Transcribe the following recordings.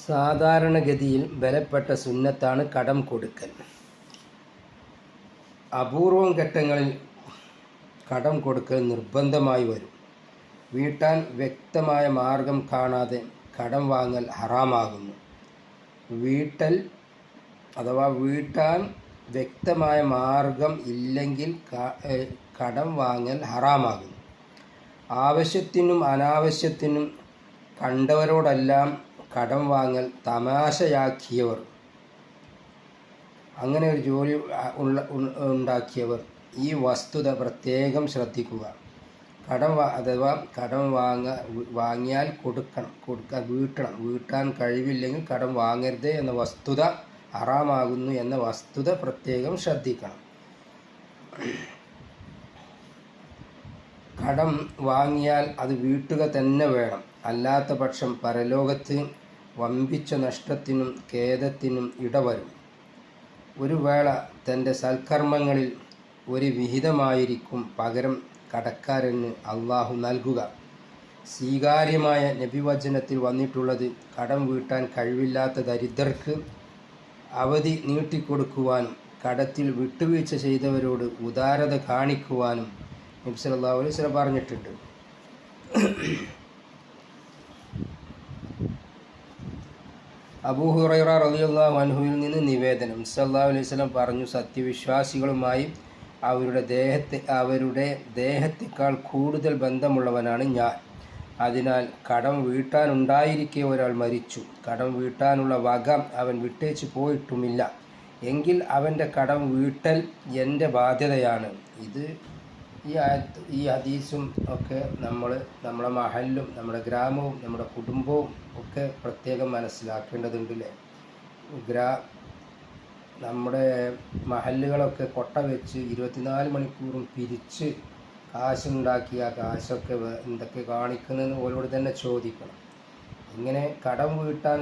സാധാരണഗതിയിൽ ബലപ്പെട്ട സുന്നത്താണ് കടം കൊടുക്കൽ. അപൂർവം ഘട്ടങ്ങളിൽ കടം കൊടുക്കൽ നിർബന്ധമായി വരും. വീട്ടാൻ വ്യക്തമായ മാർഗം കാണാതെ കടം വാങ്ങൽ ഹറാമാകുന്നു. വീട്ടാൻ വ്യക്തമായ മാർഗം ഇല്ലെങ്കിൽ കടം വാങ്ങൽ ഹറാമാകുന്നു. ആവശ്യത്തിനും അനാവശ്യത്തിനും കണ്ടവരോടെല്ലാം കടം വാങ്ങൽ തമാശയാക്കിയവർ, അങ്ങനെ ഒരു ജോലി ഉണ്ടാക്കിയവർ ഈ വസ്തുത പ്രത്യേകം ശ്രദ്ധിക്കുക. കടം വാങ്ങിയാൽ വീട്ടാൻ കഴിവില്ലെങ്കിൽ കടം വാങ്ങരുത് എന്ന വസ്തുത ഹറാമാകുന്നു എന്ന വസ്തുത പ്രത്യേകം ശ്രദ്ധിക്കണം. കടം വാങ്ങിയാൽ അത് വീട്ടുക തന്നെ വേണം. അല്ലാത്ത പക്ഷം പരലോകത്ത് വമ്പിച്ച നഷ്ടത്തിനും ഖേദത്തിനും ഇടവരും. ഒരു വേള തൻ്റെ സൽക്കർമ്മങ്ങളിൽ ഒരു വിഹിതമായിരിക്കും പകരം കടക്കാരന് അള്ളാഹു നൽകുക. സ്വീകാര്യമായ നബിവചനത്തിൽ വന്നിട്ടുള്ളത് കടം വീട്ടാൻ കഴിവില്ലാത്ത ദരിദ്രർക്ക് അവധി നീട്ടിക്കൊടുക്കുവാനും കടത്തിൽ വിട്ടുവീഴ്ച ചെയ്തവരോട് ഉദാരത കാണിക്കുവാനും നബി സല്ലല്ലാഹു അലൈഹി വസല്ലം പറഞ്ഞിട്ടുണ്ട്. അബൂ ഹുറൈറ റളിയല്ലാഹു അൻഹുവിൽ നിന്ന് നിവേദനം, സല്ലല്ലാഹു അലൈഹി വസല്ലം പറഞ്ഞു, സത്യവിശ്വാസികളുമായി അവരുടെ ദേഹത്തേക്കാൾ കൂടുതൽ ബന്ധമുള്ളവനാണ് ഞാൻ. അതിനാൽ കടം വീട്ടാനുണ്ടായിരിക്കെ ഒരാൾ മരിച്ചു, കടം വീട്ടാനുള്ള വക അവൻ വിട്ടേച്ച് പോയിട്ടുമില്ല എങ്കിൽ അവൻ്റെ കടം വീട്ടൽ എൻ്റെ ബാധ്യതയാണ്. ഈ ഹദീസും ഒക്കെ നമ്മുടെ മഹല്ലും നമ്മുടെ ഗ്രാമവും നമ്മുടെ കുടുംബവും ഒക്കെ പ്രത്യേകം മനസ്സിലാക്കേണ്ടതുണ്ടല്ലേ. നമ്മുടെ മഹല്ലുകളൊക്കെ കൊട്ട വെച്ച് 24 മണിക്കൂറും പിരിച്ച് കാശുണ്ടാക്കിയ കാശൊക്കെ എന്തൊക്കെ കാണിക്കുന്നതെന്ന് ഓരോട് തന്നെ ചോദിക്കണം. ഇങ്ങനെ കടം വീട്ടാൻ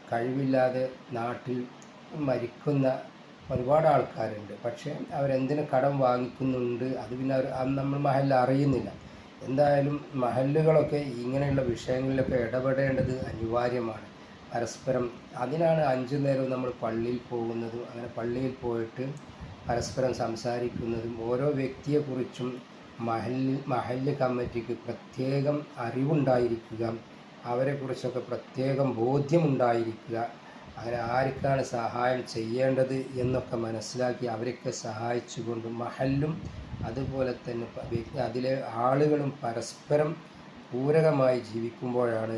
കഴിവില്ലാതെ നാട്ടിൽ മരിക്കുന്ന ഒരുപാട് ആൾക്കാരുണ്ട്. പക്ഷേ അവരെന്തിനു കടം വാങ്ങിക്കുന്നുണ്ട് അത് പിന്നെ നമ്മൾ മഹല്ല് അറിയുന്നില്ല. എന്തായാലും മഹല്ലുകളൊക്കെ ഇങ്ങനെയുള്ള വിഷയങ്ങളിലൊക്കെ ഇടപെടേണ്ടത് അനിവാര്യമാണ്. പരസ്പരം അതിനാണ് 5 നേരവും നമ്മൾ പള്ളിയിൽ പോകുന്നതും അങ്ങനെ പള്ളിയിൽ പോയിട്ട് പരസ്പരം സംസാരിക്കുന്നതും. ഓരോ വ്യക്തിയെക്കുറിച്ചും മഹല്ല് കമ്മിറ്റിക്ക് പ്രത്യേകം അറിവുണ്ടായിരിക്കുക, അവരെക്കുറിച്ചൊക്കെ പ്രത്യേകം ബോധ്യമുണ്ടായിരിക്കുക. അങ്ങനെ ആർക്കാണ് സഹായം ചെയ്യേണ്ടത് എന്നൊക്കെ മനസ്സിലാക്കി അവരൊക്കെ സഹായിച്ചുകൊണ്ട് മഹല്ലും അതുപോലെ തന്നെ അതിലെ ആളുകളും പരസ്പരം പൂരകമായി ജീവിക്കുമ്പോഴാണ്